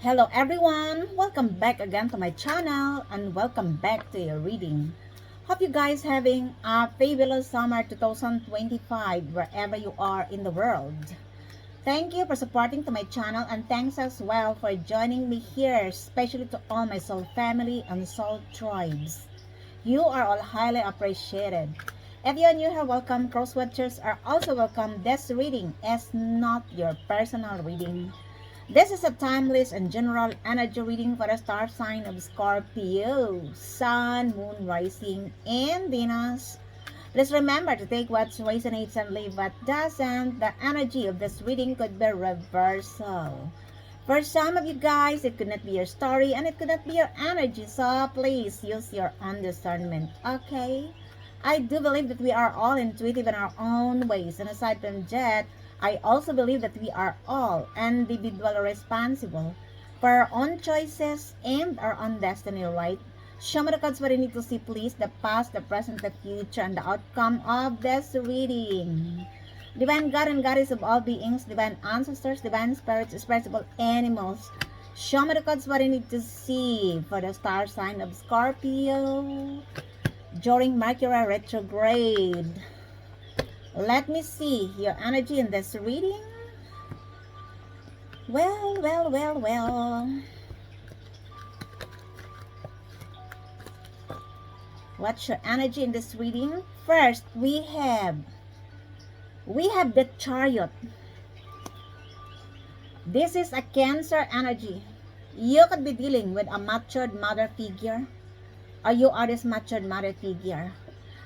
Hello everyone! Welcome back again to my channel and welcome back to your reading. Hope you guys having a fabulous summer 2025 wherever you are in the world. Thank you for supporting to my channel and thanks as well for joining me here, especially to all my soul family and soul tribes. You are all highly appreciated. If you are new here, welcome. Crosswatchers are also welcome. This reading is not your personal reading. This is a timeless and general energy reading for the star sign of Scorpio, Sun, Moon, Rising, and Venus. Please remember to take what resonates and leave what doesn't. The energy of this reading could be reversal. For some of you guys, it could not be your story and it could not be your energy, so please use your own discernment, okay? I do believe that we are all intuitive in our own ways, and aside from that, I also believe that we are all individually responsible for our own choices and our own destiny, right? Show me the cards what I need to see, please. The past, the present, the future, and the outcome of this reading. Divine God and Goddess of all beings, divine ancestors, divine spirits, spiritual animals. Show me the cards what I need to see for the star sign of Scorpio during Mercury retrograde. Let me see your energy in this reading. Well. What's your energy in this reading? First, we have the Chariot. This is a Cancer energy. You could be dealing with a matured mother figure, or you are this matured mother figure.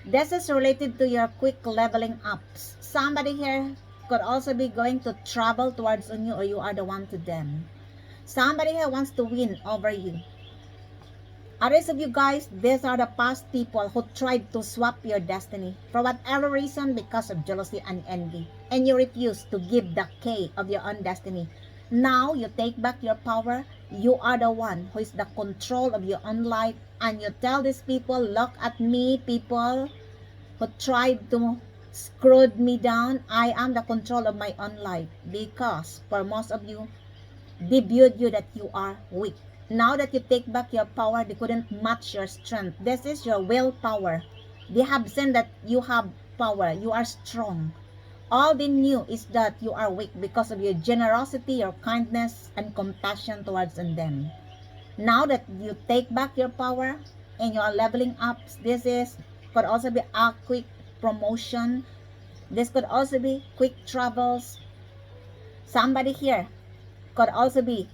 This is related to your quick leveling ups. Somebody here could also be going to travel towards on you, or you are the one to them. Somebody here wants to win over you. Others of you guys, these are the past people who tried to swap your destiny for whatever reason, because of jealousy and envy, and you refuse to give the key of your own destiny. Now you take back your power. You are the one who is the control of your own life, and you tell these people, look at me, people who tried to screw me down. I am the control of my own life, because for most of you, they viewed you that you are weak. Now that you take back your power, they couldn't match your strength. This is your willpower. They have seen that you have power, you are strong. All they knew is that you are weak because of your generosity, your kindness, and compassion towards them. Now that you take back your power and you are leveling up, this could also be a quick promotion. This could also be quick travels. Somebody here could also be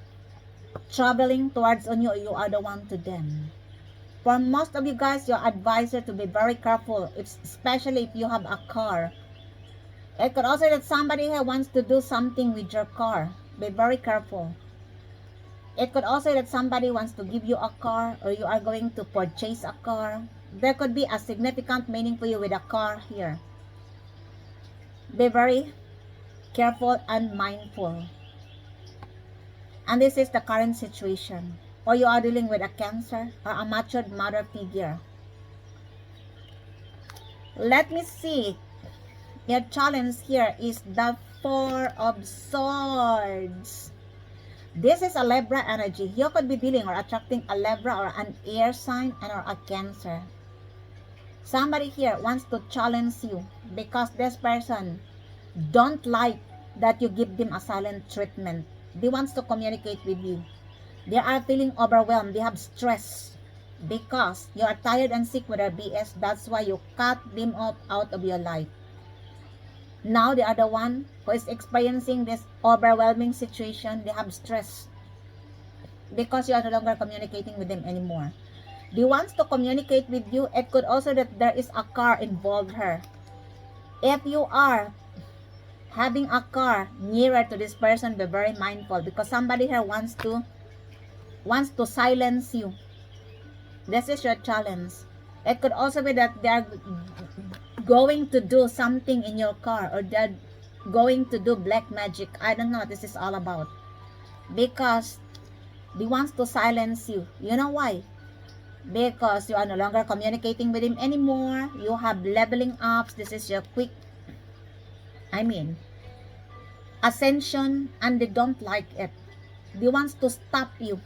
traveling towards on you. You are the one to them. For most of you guys, your advisor to be very careful, especially if you have a car. It could also be that somebody here wants to do something with your car. Be very careful. It could also be that somebody wants to give you a car, or you are going to purchase a car. There could be a significant meaning for you with a car here. Be very careful and mindful. And this is the current situation. Or you are dealing with a Cancer or a matured mother figure. Let me see. Your challenge here is the Four of Swords. This is a Libra energy. You could be dealing or attracting a Libra or an air sign and or a Cancer. Somebody here wants to challenge you because this person don't like that you give them a silent treatment. They want to communicate with you. They are feeling overwhelmed. They have stress because you are tired and sick with their BS. That's why you cut them out of your life. Now they are the one who is experiencing this overwhelming situation. They have stress because you are no longer communicating with them anymore. They want to communicate with you. It could also that there is a car involved here. If you are having a car nearer to this person, be very mindful because somebody here wants to silence you. This is your challenge. It could also be that they are going to do something in your car, or they're going to do black magic. I don't know what this is all about, because they want to silence you. You know why? Because you are no longer communicating with him anymore. You have leveling ups. This is your quick, ascension, and they don't like it. They want to stop you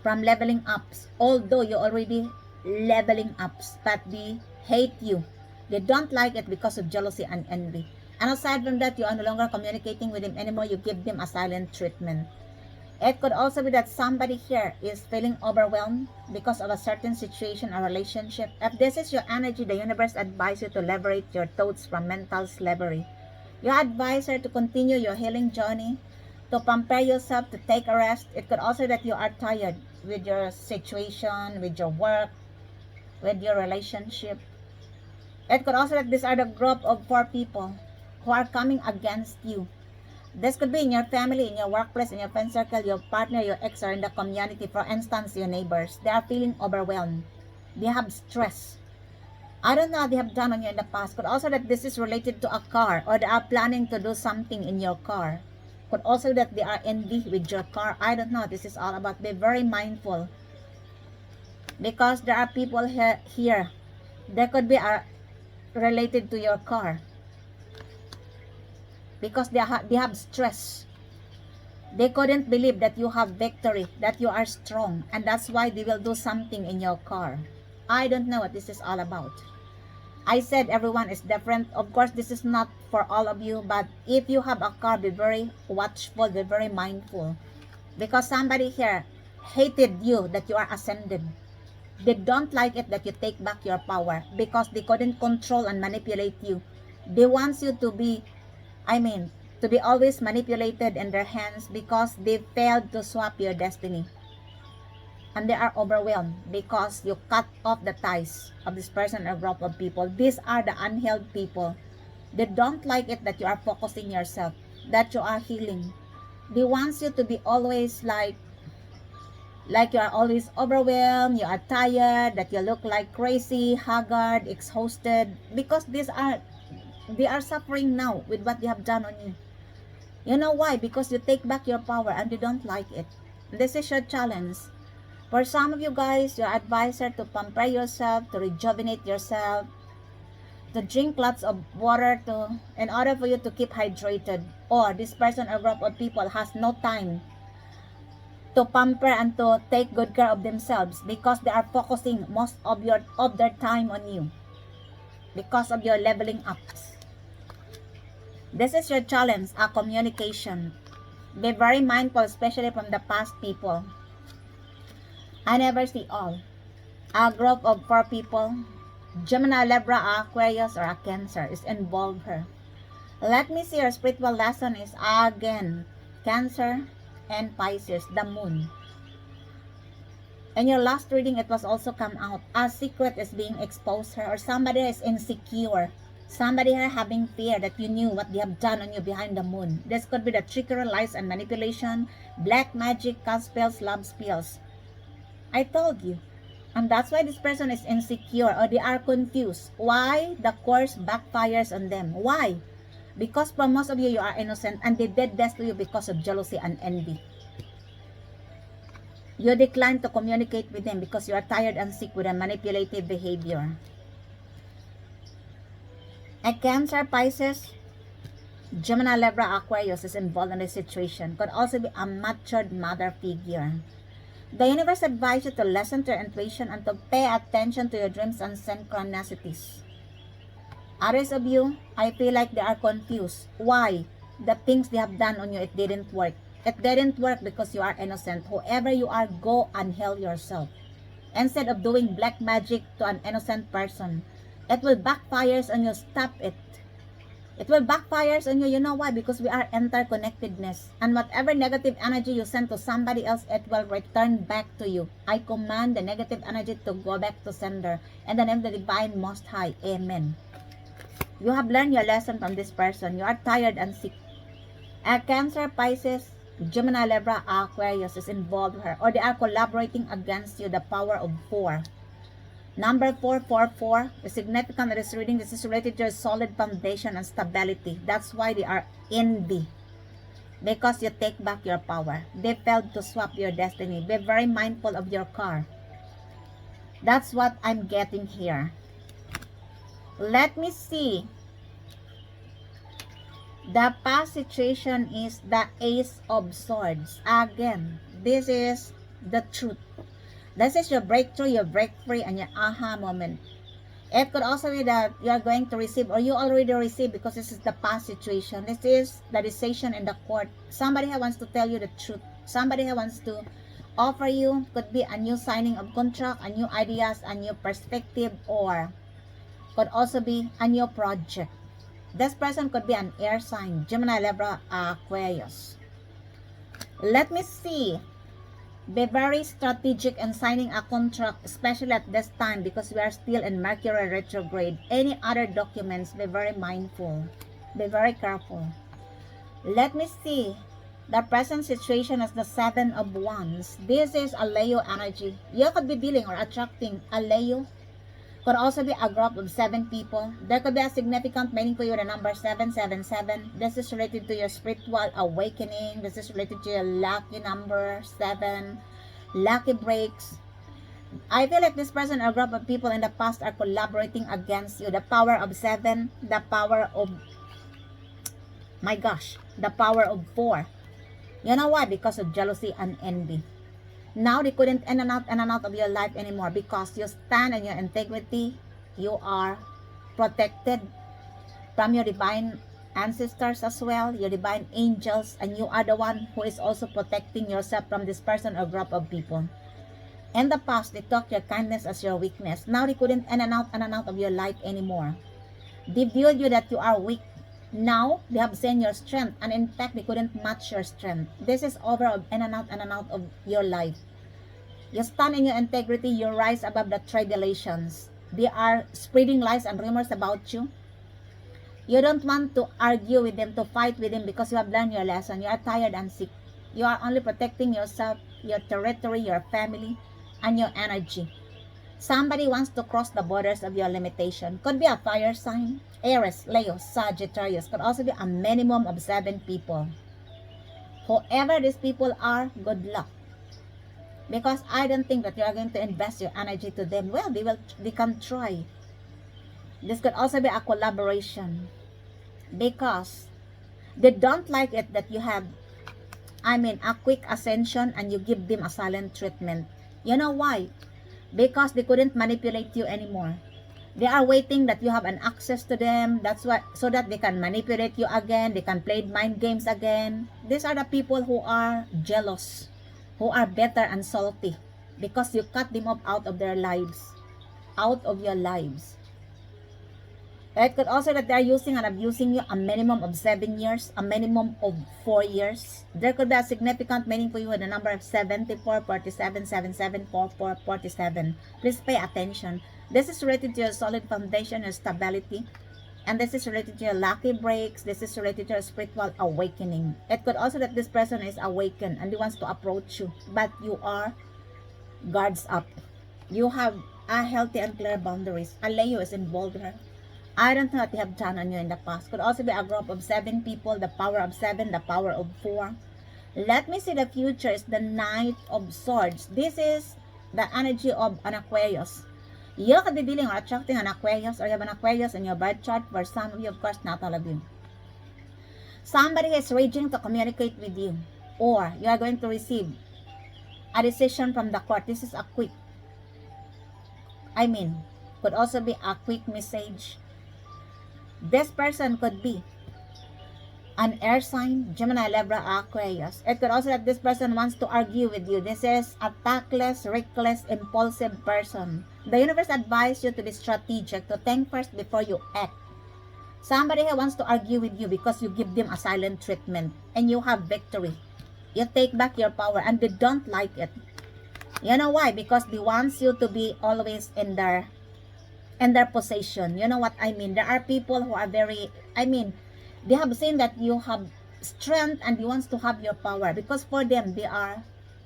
from leveling up, although you're already leveling up, but they hate you. They don't like it because of jealousy and envy. And aside from that, you are no longer communicating with them anymore. You give them a silent treatment. It could also be that somebody here is feeling overwhelmed because of a certain situation or relationship. If this is your energy, the universe advises you to liberate your thoughts from mental slavery. You advise her to continue your healing journey, to prepare yourself to take a rest. It could also be that you are tired with your situation, with your work, with your relationship. It could also be that these are the group of 4 people who are coming against you. This could be in your family, in your workplace, in your friend circle, your partner, your ex, or in the community. For instance, your neighbors. They are feeling overwhelmed. They have stress. I don't know what they have done on you in the past. Could also that this is related to a car, or they are planning to do something in your car. Could also that they are envy with your car. I don't know. This is all about. Be very mindful. Because there are people here. There could be related to your car. Because they have stress. They couldn't believe that you have victory, that you are strong, and that's why they will do something in your car. I don't know what this is all about. I said everyone is different. Of course, this is not for all of you, but if you have a car, be very watchful, be very mindful. Because somebody here hated you that you are ascended. They don't like it that you take back your power because they couldn't control and manipulate you. They want you to be, to be always manipulated in their hands because they failed to swap your destiny. And they are overwhelmed because you cut off the ties of this person or group of people. These are the unhealed people. They don't like it that you are focusing yourself, that you are healing. They want you to be always like you are always overwhelmed, you are tired, that you look like crazy, haggard, exhausted, because they are suffering now with what they have done on you. You know why? Because you take back your power and you don't like it. This is your challenge. For some of you guys, your advisor to pamper yourself, to rejuvenate yourself, to drink lots of water in order for you to keep hydrated. Or this person or group of people has no time to pamper and to take good care of themselves because they are focusing most of their time on you because of your leveling ups. This is your challenge, a communication. Be very mindful, especially from the past people. I never see all. A group of 4 people, Gemini, Libra, Aquarius, or a Cancer is involved here. Let me see, your spiritual lesson is again Cancer and Pisces, the moon. In your last reading, it was also come out. A secret is being exposed here, or somebody is insecure. Somebody here having fear that you knew what they have done on you behind the moon. This could be the trickery, lies, and manipulation, black magic, cast spells, love spells. I told you. And that's why this person is insecure or they are confused. Why the course backfires on them? Why? Because for most of you, you are innocent and they did this to you because of jealousy and envy. You decline to communicate with them because you are tired and sick with a manipulative behavior. A Cancer, Pisces, Gemini, Libra, Aquarius is involved in this situation. Could also be a matured mother figure. The universe advises you to listen to your intuition and to pay attention to your dreams and synchronicities. Others of you, I feel like they are confused. Why? The things they have done on you, it didn't work. It didn't work because you are innocent. Whoever you are, go and heal yourself. Instead of doing black magic to an innocent person, it will backfire on you. Stop it. It will backfire on you. You know why? Because we are interconnectedness. And whatever negative energy you send to somebody else, it will return back to you. I command the negative energy to go back to sender. In the name of the Divine Most High. Amen. You have learned your lesson from this person. You are tired and sick. A Cancer, Pisces, Gemini, Libra, Aquarius is involved here. Or they are collaborating against you. The power of 4. Number 444 is significant in this reading. This is related to your solid foundation and stability. That's why they are envy. Because you take back your power. They failed to swap your destiny. Be very mindful of your car. That's what I'm getting here. Let me see. The past situation is the Ace of Swords. Again, this is the truth. This is your breakthrough, your break free, and your aha moment. It could also be that you are going to receive, or you already received, because this is the past situation. This is the decision in the court. Somebody who wants to tell you the truth. Somebody who wants to offer you, could be a new signing of contract, a new ideas, a new perspective, or could also be a new project. This person could be an air sign, Gemini, Libra, Aquarius. Let me see. Be very strategic in signing a contract, especially at this time, because we are still in Mercury retrograde. Any other documents, be very mindful. Be very careful. Let me see. The present situation is the 7 of Wands. This is a Leo energy. You could be dealing or attracting a Leo. Could also be a group of 7 people. There could be a significant meaning for you, the number 777. This is related to your spiritual awakening. This is related to your lucky number 7, lucky breaks. I feel like this person or group of people in the past are collaborating against you. The power of 7, the power of, my gosh, the power of 4. You know why? Because of jealousy and envy. Now they couldn't in and out of your life anymore, because you stand on your integrity. You are protected from your divine ancestors as well, your divine angels, and you are the one who is also protecting yourself from this person or group of people. In the past, they took your kindness as your weakness. Now they couldn't in and out of your life anymore. They viewed you that you are weak. Now they have seen your strength, and in fact they couldn't match your strength. This is over in and out of your life. You stand in your integrity, you rise above the tribulations. They are spreading lies and rumors about you. You don't want to argue with them, to fight with them, because you have learned your lesson. You are tired and sick. You are only protecting yourself, your territory, your family, and your energy. Somebody wants to cross the borders of your limitation. Could be a fire sign, Aries, Leo, Sagittarius. Could also be a minimum of 7 people. Whoever these people are, good luck. Because I don't think that you are going to invest your energy to them. Well, they can try. This could also be a collaboration, because they don't like it that you have, a quick ascension and you give them a silent treatment. You know why? Because they couldn't manipulate you anymore. They are waiting that you have an access to them. That's why, so that they can manipulate you again. They can play mind games again. These are the people who are jealous, who are bitter and salty, because you cut them off out of their lives, out of your lives. It could also that they are using and abusing you a minimum of 7 years, a minimum of 4 years. There could be a significant meaning for you with the number of 74, 47, 77, 44, 47. Please pay attention. This is related to your solid foundation, your stability. And this is related to your lucky breaks. This is related to your spiritual awakening. It could also that this person is awakened and he wants to approach you, but you are guards up. You have a healthy and clear boundaries. A Leo is involved here. I don't know what they have done on you in the past. Could also be a group of 7 people. The power of 7, the power of 4. Let me see, the future is the Knight of Swords. This is the energy of an Aquarius. You could be dealing or attracting an Aquarius, or you have an Aquarius in your birth chart. For some of you, of course, not all of you. Somebody is raging to communicate with you, or you are going to receive a decision from the court. This is a quick, could also be a quick message. This person could be an air sign, Gemini, Libra, Aquarius. It could also that this person wants to argue with you. This is a tactless, reckless, impulsive person. The universe advises you to be strategic, to think first before you act. Somebody who wants to argue with you because you give them a silent treatment and you have victory. You take back your power and they don't like it. You know why? Because they want you to be always in their possession. You know what I mean? There are people who are very, they have seen that you have strength and they want to have your power, because for them they are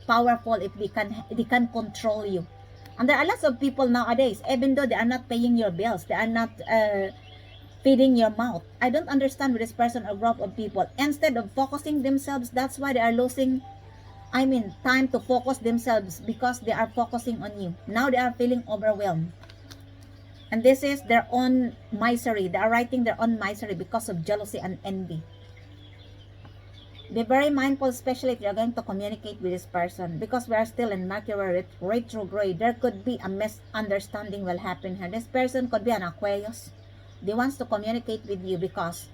powerful if they can control you. And there are lots of people nowadays, even though they are not paying your bills, they are not feeding your mouth. I don't understand with this person or group of people. Instead of focusing themselves, that's why they are losing time to focus themselves, because they are focusing on you. Now they are feeling overwhelmed. And this is their own misery. They are writing their own misery because of jealousy and envy. Be very mindful, especially if you're going to communicate with this person, because we are still in Mercury retrograde. There could be a misunderstanding will happen here. This person could be an Aquarius. They wants to communicate with you because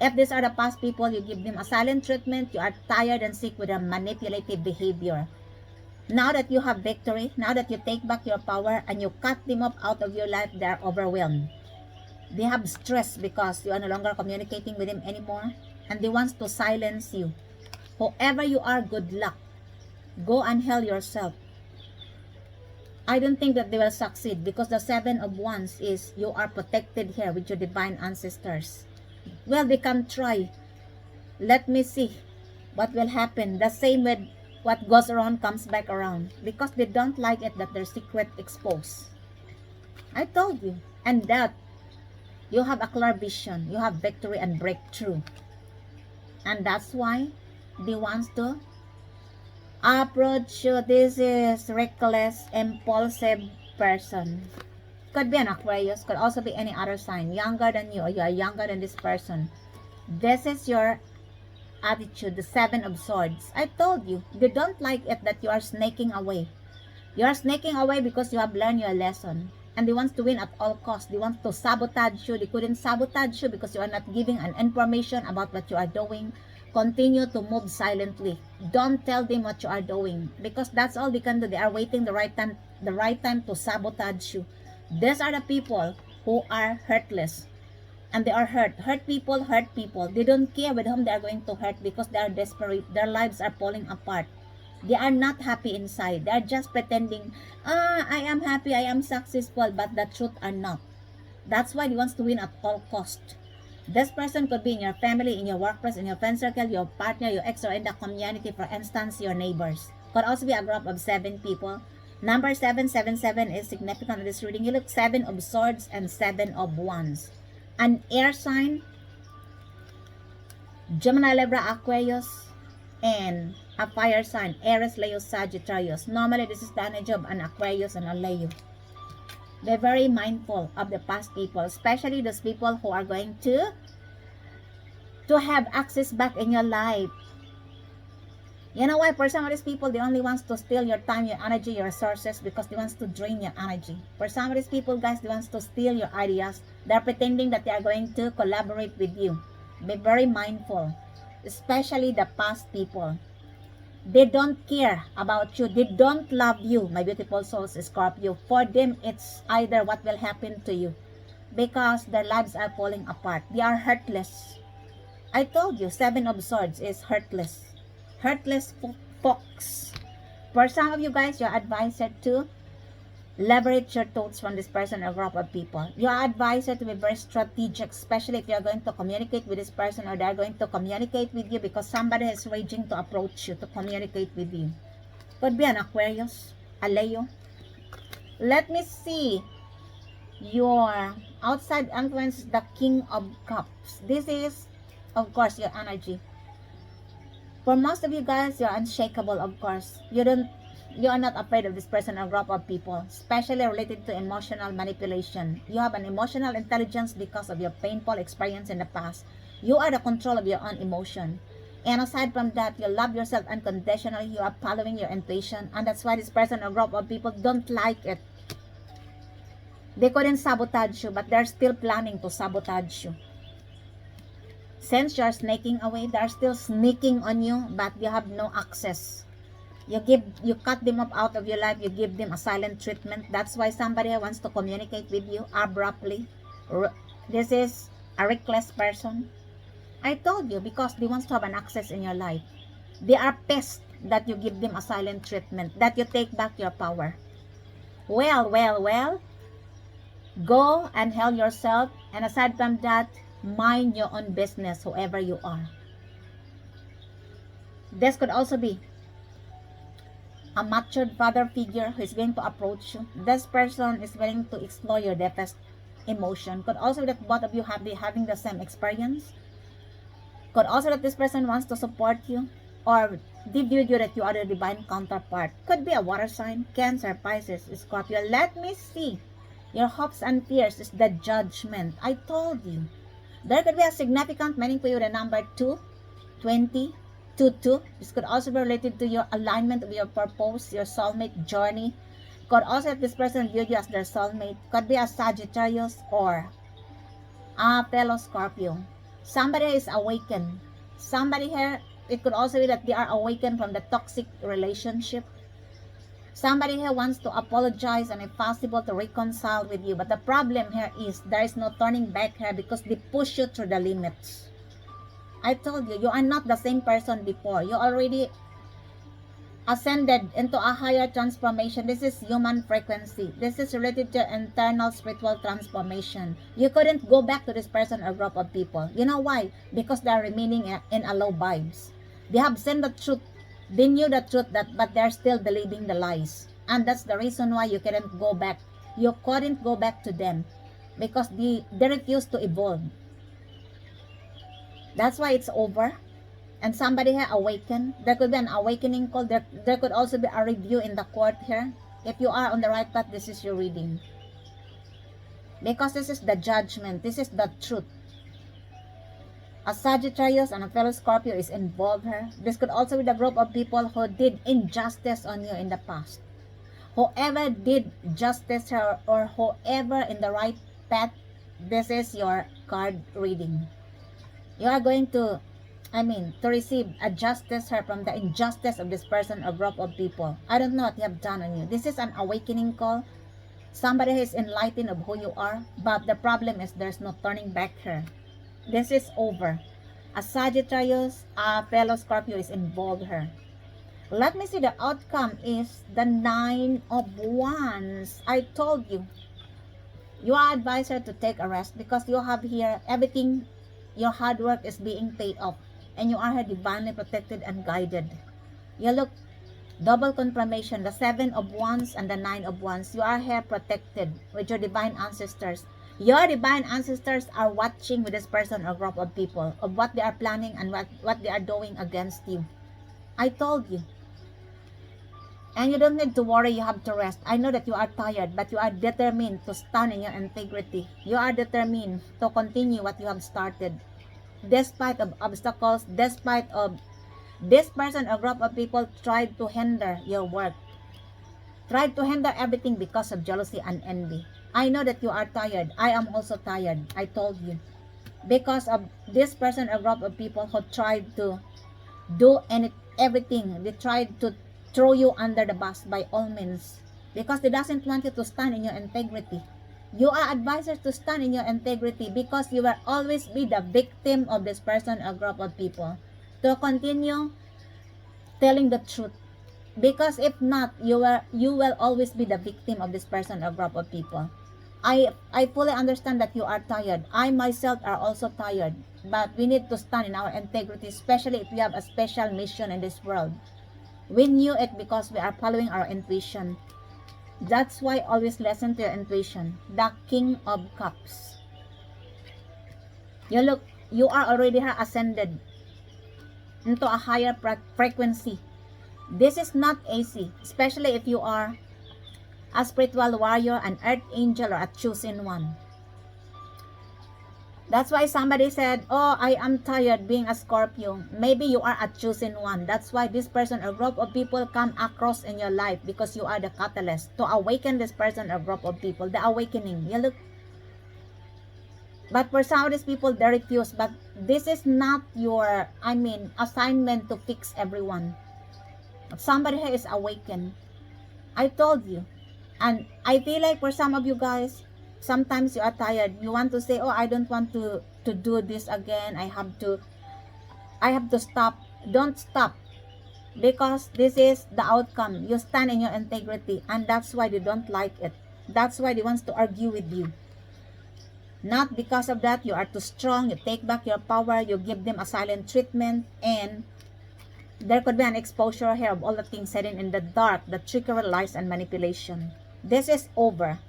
if these are the past people, you give them a silent treatment. You are tired and sick with a manipulative behavior. Now that you have victory, now that you take back your power and you cut them up out of your life, they are overwhelmed. They have stress because you are no longer communicating with them anymore, and they want to silence you. Whoever you are, good luck. Go and heal yourself. I don't think that they will succeed because the 7 of Wands is you are protected here with your divine ancestors. Well, they can try. Let me see what will happen. The same with what goes around comes back around, because they don't like it that their secret exposed. I told you. And that you have a clear vision. You have victory and breakthrough. And that's why they want to approach you. This is reckless, impulsive person. Could be an Aquarius, could also be any other sign, younger than you, or you are younger than this person. This is your attitude, the 7 of Swords. I told you, they don't like it that you are snaking away. You are snaking away because you have learned your lesson. And they want to win at all costs. They want to sabotage you. They couldn't sabotage you because you are not giving an information about what you are doing. Continue to move silently. Don't tell them what you are doing, because that's all they can do. They are waiting the right time to sabotage you. These are the people who are hurtless. And they are hurt. Hurt people. They don't care with whom they are going to hurt because they are desperate. Their lives are falling apart. They are not happy inside. They are just pretending, I am happy, I am successful, but the truth are not. That's why he wants to win at all cost. This person could be in your family, in your workplace, in your friend circle, your partner, your ex, or in the community, for instance, your neighbors. Could also be a group of 7 people. Number 777 is significant in this reading. You look 7 of Swords and 7 of Wands. An air sign, Gemini, Libra, Aquarius, and a fire sign, Aries, Leo, Sagittarius. Normally, this is the energy of an Aquarius and a Leo. Be very mindful of the past people, especially those people who are going to have access back in your life. You know why? For some of these people, they only want to steal your time, your energy, your resources, because they want to drain your energy. For some of these people, guys, they want to steal your ideas. They're pretending that they are going to collaborate with you. Be very mindful, especially the past people. They don't care about you. They don't love you, my beautiful souls, Scorpio. For them, it's either what will happen to you, because their lives are falling apart. They are hurtless. I told you, 7 of Swords is hurtless. Hurtless fox. For some of you guys, you're advised to leverage your thoughts from this person or group of people. You are advised to be very strategic, especially if you're going to communicate with this person or they're going to communicate with you, because somebody is raging to approach you, to communicate with you. Could be an Aquarius, a Leo. Let me see. Your outside influence, the King of Cups. This is, of course, your energy. For most of you guys, you're unshakable, of course. You are not afraid of this person or group of people, especially related to emotional manipulation. You have an emotional intelligence because of your painful experience in the past. You are the control of your own emotion. And aside from that, you love yourself unconditionally. You are following your intuition. And that's why this person or group of people don't like it. They couldn't sabotage you, but they're still planning to sabotage you. Since you're snaking away, they're still sneaking on you, but you have no access. You cut them up out of your life. You give them a silent treatment. That's why somebody wants to communicate with you abruptly. This is a reckless person. I told you, because they want to have an access in your life. They are pissed that you give them a silent treatment, that you take back your power. Well. Go and heal yourself. And aside from that, mind your own business, whoever you are. This could also be a matured father figure who is going to approach you. This person is willing to explore your deepest emotion. Could also be that both of you have having the same experience. Could also that this person wants to support you, or they view you that you are the divine counterpart. Could be a water sign, Cancer, Pisces, Scorpio. Let me see. Your hopes and fears is the Judgment. I told you. There could be a significant meaning for you, the number 2, 20, 2-2. This could also be related to your alignment of your purpose, your soulmate journey. Could also, if this person viewed you as their soulmate, could be a Sagittarius or a fellow Scorpio. Somebody is awakened. Somebody here, it could also be that they are awakened from the toxic relationship. Somebody here wants to apologize and if possible to reconcile with you. But the problem here is there is no turning back here because they push you through the limits. I told you, you are not the same person before. You already ascended into a higher transformation. This is human frequency. This is related to internal spiritual transformation. You couldn't go back to this person or group of people. You know why? Because they are remaining in a low vibes. They have seen the truth. They knew the truth, but they're still believing the lies. And that's the reason why you couldn't go back. You couldn't go back to them because they refuse to evolve. That's why it's over. And somebody here awakened. There could be an awakening call. There could also be a review in the court here. If you are on the right path, this is your reading. Because this is the judgment. This is the truth. A Sagittarius and a fellow Scorpio is involved here. This could also be the group of people who did injustice on you in the past. Whoever did justice here or whoever in the right path, this is your card reading. You are going to receive a justice here from the injustice of this person or group of people. I don't know what they have done on you. This is an awakening call. Somebody is enlightened of who you are, but the problem is there's no turning back here. This is over. A Sagittarius, a fellow Scorpio is involved here. Let me see, the outcome is the 9 of Wands. I told you. You are advised to take a rest because you have here everything, your hard work is being paid off. And you are here divinely protected and guided. You look, double confirmation, the 7 of Wands and the 9 of Wands. You are here protected with your divine ancestors. Your divine ancestors are watching with this person or group of people of what they are planning and what they are doing against you. I told you. And you don't need to worry, you have to rest. I know that you are tired, but you are determined to stand in your integrity. You are determined to continue what you have started. Despite of obstacles, despite of this person or group of people tried to hinder your work. Tried to hinder everything because of jealousy and envy. I know that you are tired. I am also tired. I told you. Because of this person or group of people who tried to do everything. They tried to throw you under the bus by all means. Because they doesn't want you to stand in your integrity. You are advised to stand in your integrity because you will always be the victim of this person or group of people. To continue telling the truth. Because if not, you will always be the victim of this person or group of people. I fully understand that you are tired. I myself are also tired. But we need to stand in our integrity, especially if we have a special mission in this world. We knew it because we are following our intuition. That's why always listen to your intuition. The King of Cups. You look, you are already ascended into a higher frequency. This is not easy, especially if you are a spiritual warrior, an earth angel, or a chosen one. That's why somebody said, oh, I am tired being a Scorpio. Maybe you are a chosen one. That's why this person or group of people come across in your life because you are the catalyst to awaken this person or group of people. The awakening. You look. But for some of these people, they refuse. But this is not your, assignment to fix everyone. Somebody here is awakened. I told you. And I feel like for some of you guys, sometimes you are tired. You want to say, oh, I don't want to do this again. I have to stop. Don't stop. Because this is the outcome. You stand in your integrity. And that's why they don't like it. That's why they want to argue with you. Not because of that, you are too strong. You take back your power. You give them a silent treatment. And there could be an exposure here of all the things hidden in the dark. The trickery, lies, and manipulation. This is over.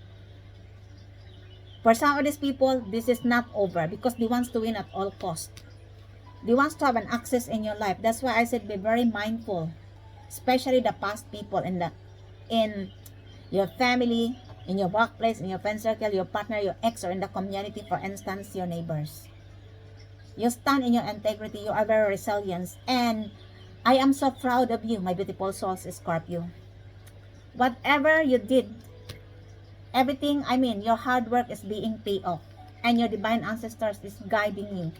For some of these people, this is not over because they want to win at all costs. They want to have an access in your life. That's why I said be very mindful, especially the past people in your family, in your workplace, in your friend circle, your partner, your ex, or in the community, for instance, your neighbors. You stand in your integrity. You are very resilient. And I am so proud of you, my beautiful souls, Scorpio. Whatever you did, everything, your hard work is being paid off. And your divine ancestors is guiding you.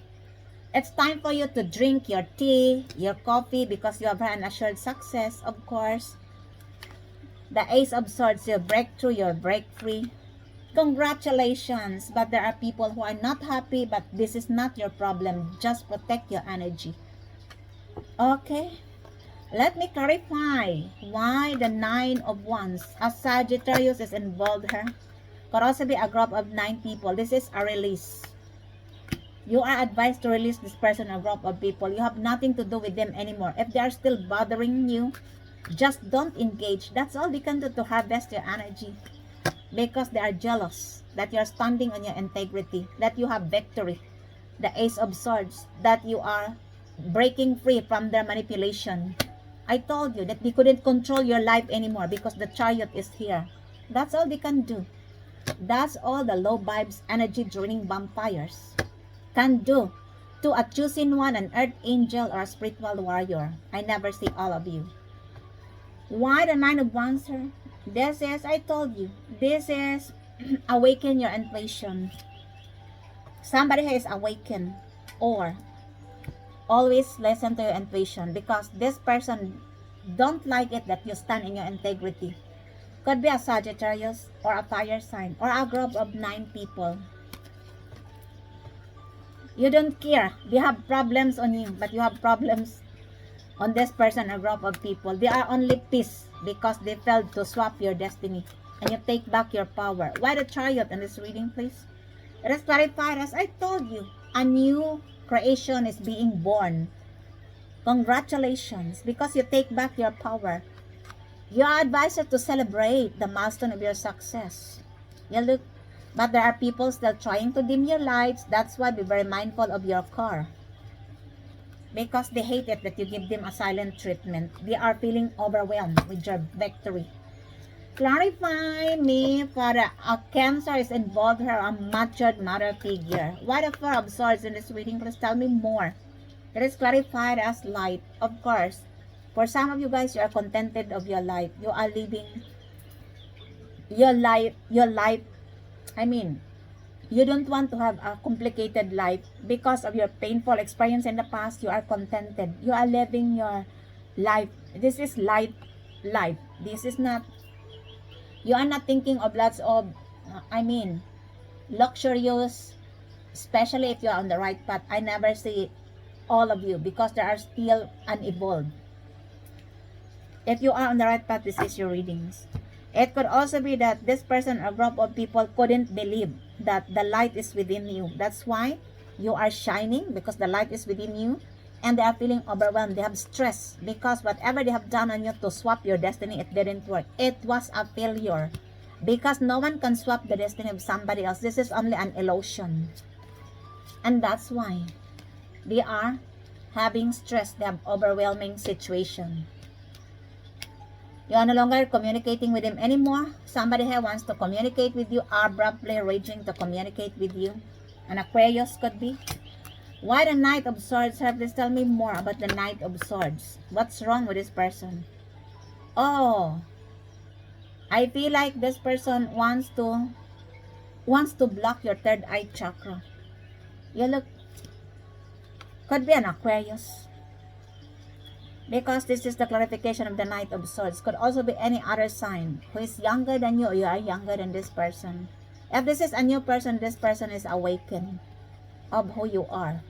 It's time for you to drink your tea, your coffee, because you have an assured success, of course. The Ace of Swords, your breakthrough, your break free. Congratulations, but there are people who are not happy, but this is not your problem. Just protect your energy. Okay, let me clarify why the Nine of Wands. A Sagittarius is involved here. Could also be a group of 9 people. This is a release. You are advised to release this person or group of people. You have nothing to do with them anymore. If they are still bothering you, just don't engage. That's all they can do to harvest your energy. Because they are jealous that you are standing on your integrity, that you have victory. The Ace of Swords, that you are breaking free from their manipulation. I told you that they couldn't control your life anymore because the Chariot is here. That's all they can do. That's all the low vibes, energy draining vampires can do to a chosen one, an earth angel or a spiritual warrior. I never see all of you. Why the Nine of Wands, sir? This is, I told you, this is awaken your intuition. Somebody has awakened, or always listen to your intuition, because this person don't like it that you stand in your integrity. Could be a Sagittarius or a fire sign or a group of 9 people. You don't care. They have problems on you, but you have problems on this person or group of people. They are only peace because they failed to swap your destiny and you take back your power. Why the Chariot in this reading, please? It is clarified as I told you. A new creation is being born. Congratulations, because you take back your power. You are advised to celebrate the milestone of your success. You look, but there are people still trying to dim your lights. That's why be very mindful of your car. Because they hate it that you give them a silent treatment. They are feeling overwhelmed with your victory. Clarify me, Father. A Cancer is involved here, a matured mother figure. Why the Four of Swords in this reading? Please tell me more. It is clarified as light. Of course, for some of you guys, you are contented of your life. You are living your life. You don't want to have a complicated life because of your painful experience in the past. You are contented. You are living your life. This is light life. This is not, you are not thinking of lots of, luxurious, especially if you are on the right path. I never see all of you because there are still unevolved. If you are on the right path, this is your readings. It could also be that this person or group of people couldn't believe that the light is within you. That's why you are shining, because the light is within you, and they are feeling overwhelmed. They have stress because whatever they have done on you to swap your destiny, it didn't work. It was a failure because no one can swap the destiny of somebody else. This is only an illusion. And that's why they are having stress. They have overwhelming situation. You are no longer communicating with them anymore. Somebody here wants to communicate with you, abruptly raging to communicate with you. An Aquarius could be. Why the Knight of Swords? Please tell me more about the Knight of Swords. What's wrong with this person? Oh, I feel like this person wants to block your third eye chakra. You look, could be an Aquarius. Because this is the clarification of the Knight of Swords. Could also be any other sign who is younger than you, or you are younger than this person. If this is a new person, this person is awakened of who you are.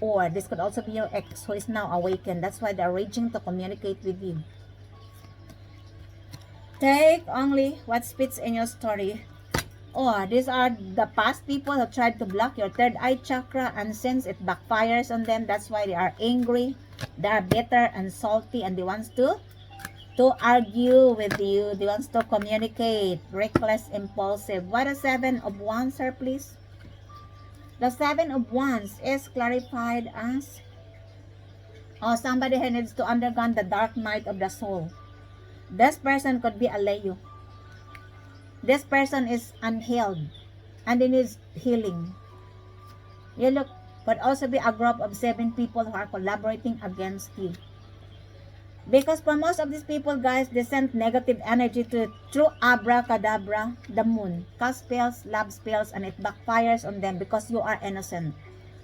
Or this could also be your ex who is now awakened. That's why they're raging to communicate with you. Take only what fits in your story. Or these are the past people who tried to block your third eye chakra, and since it backfires on them, that's why they are angry. They are bitter and salty, and they want to argue with you. They want to communicate. Reckless, impulsive. What is 7 of Wands, sir, please? The 7 of Wands is clarified as somebody who needs to undergo the dark night of the soul. This person could be a Leo. This person is unhealed and it needs healing. You look, could also be a group of 7 people who are collaborating against you. Because for most of these people, guys, they send negative energy to through abracadabra, the moon, cast spells, love spells, and it backfires on them because you are innocent.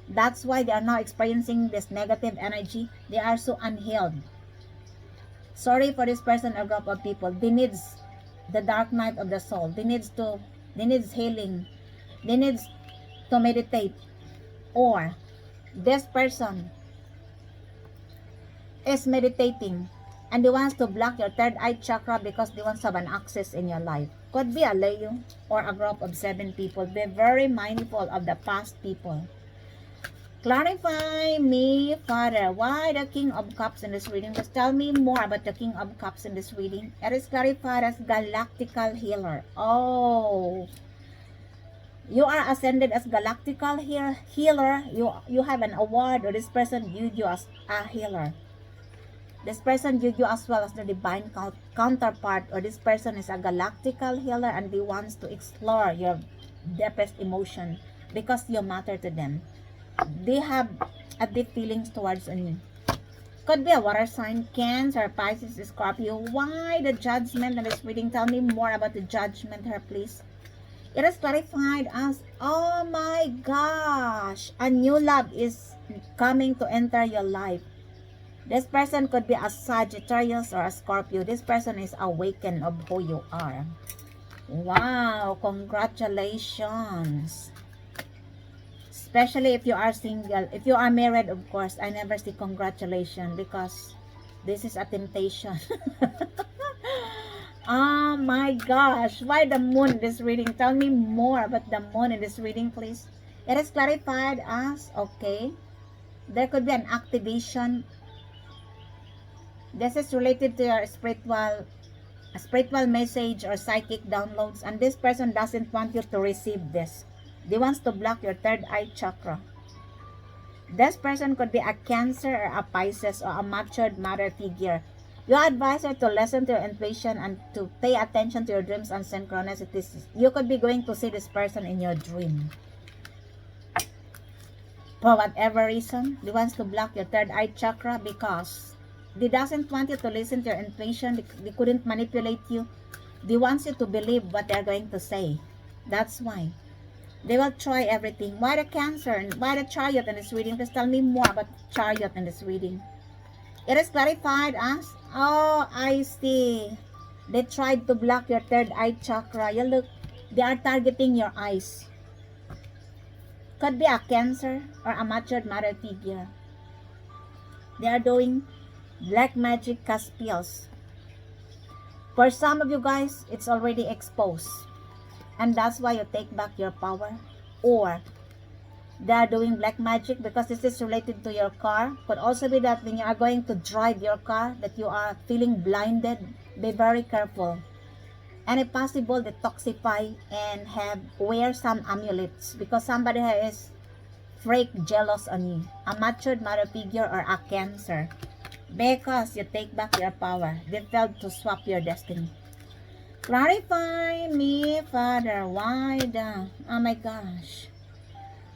That's why they are now experiencing this negative energy. They are so unhealed. Sorry for this person or group of people. They needs the dark night of the soul. They needs healing. They needs to meditate. Or this person is meditating and they wants to block your third eye chakra because they want to have an access in your life. Could be a Leo or a group of 7 people. Be very mindful of the past people. Clarify me, Father, why the King of Cups in this reading? Just tell me more about the King of Cups in this reading. It is clarified as galactical healer. Oh, you are ascended as galactical healer. You have an award, or this person viewed you as a healer. This person viewed you as well as the divine counterpart, or this person is a galactical healer and he wants to explore your deepest emotion because you matter to them. They have a deep feelings towards you. Could be a water sign, Cancer, Pisces, Scorpio. Why the judgment in this reading? Tell me more about the judgment here, please. It is clarified as, oh my gosh, a new love is coming to enter your life. This person could be a Sagittarius or a Scorpio. This person is awakened of who you are. Wow, congratulations. Especially if you are single. If you are married, of course, I never see congratulations because this is a temptation. Oh my gosh, why the moon in this reading? Tell me more about the moon in this reading, please. It is clarified as, okay, there could be an activation. This is related to your spiritual message or psychic downloads, and this person doesn't want you to receive this. They wants to block your third eye chakra. This person could be a Cancer or a Pisces or a matured mother figure. You advise her to listen to your intuition and to pay attention to your dreams and synchronicities. You could be going to see this person in your dream. For whatever reason, they wants to block your third eye chakra because they doesn't want you to listen to your intuition. They couldn't manipulate you. They want you to believe what they're going to say. That's why. They will try everything. Why the Cancer? And why the Chariot in this reading? Please tell me more about Chariot in this reading. It is clarified as, oh, I see. They tried to block your third eye chakra. You look, they are targeting your eyes. Could be a Cancer or a matured mother figure. They are doing black magic cast spells. For some of you guys, it's already exposed. And that's why you take back your power. Or they are doing black magic because this is related to your car. Could also be that when you are going to drive your car, that you are feeling blinded. Be very careful. And if possible, detoxify and wear some amulets because somebody is freak jealous on you. A matured mother figure or a Cancer. Because you take back your power. They failed to swap your destiny. Clarify me, Father. Why the... Oh my gosh.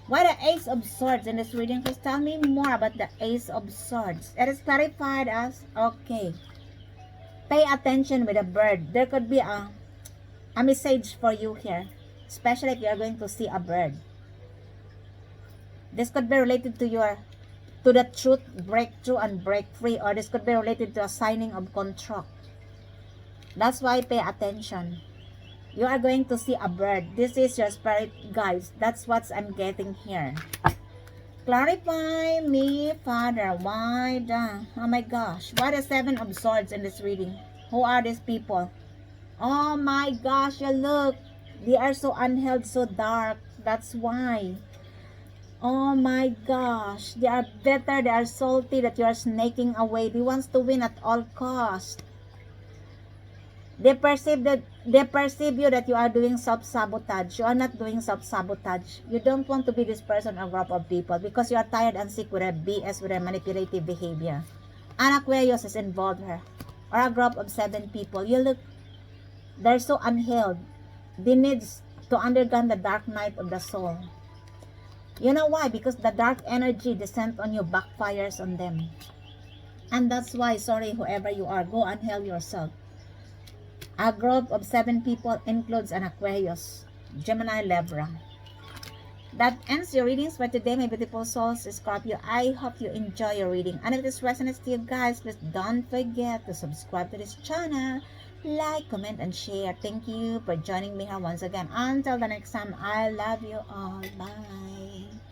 Why the Ace of Swords in this reading? Please tell me more about the Ace of Swords. It is clarified as, okay, pay attention with a bird. There could be a message for you here. Especially if you are going to see a bird. This could be related to the truth, breakthrough and break free. Or this could be related to a signing of contract. That's why pay attention. You are going to see a bird. This is your spirit guides. That's what I'm getting here. Clarify me, Father. Why the... Oh my gosh. Why the 7 of Swords in this reading? Who are these people? Oh my gosh. You look. They are so unhealed, so dark. That's why. Oh my gosh. They are bitter. They are salty that you are snaking away. They want to win at all costs. They perceive you that you are doing self-sabotage. You are not doing self-sabotage. You don't want to be this person or group of people because you are tired and sick with their BS, with their manipulative behavior. An Aquarius is involved here. Or a group of 7 people. You look, they're so unhealed. They need to undergo the dark night of the soul. You know why? Because the dark energy descent on you backfires on them. And that's why, sorry, whoever you are, go and heal yourself. A group of 7 people includes an Aquarius, Gemini, Libra. That ends your readings for today, my beautiful souls, Scorpio. I hope you enjoy your reading. And if this resonates to you guys, please don't forget to subscribe to this channel, like, comment, and share. Thank you for joining me here once again. Until the next time, I love you all. Bye.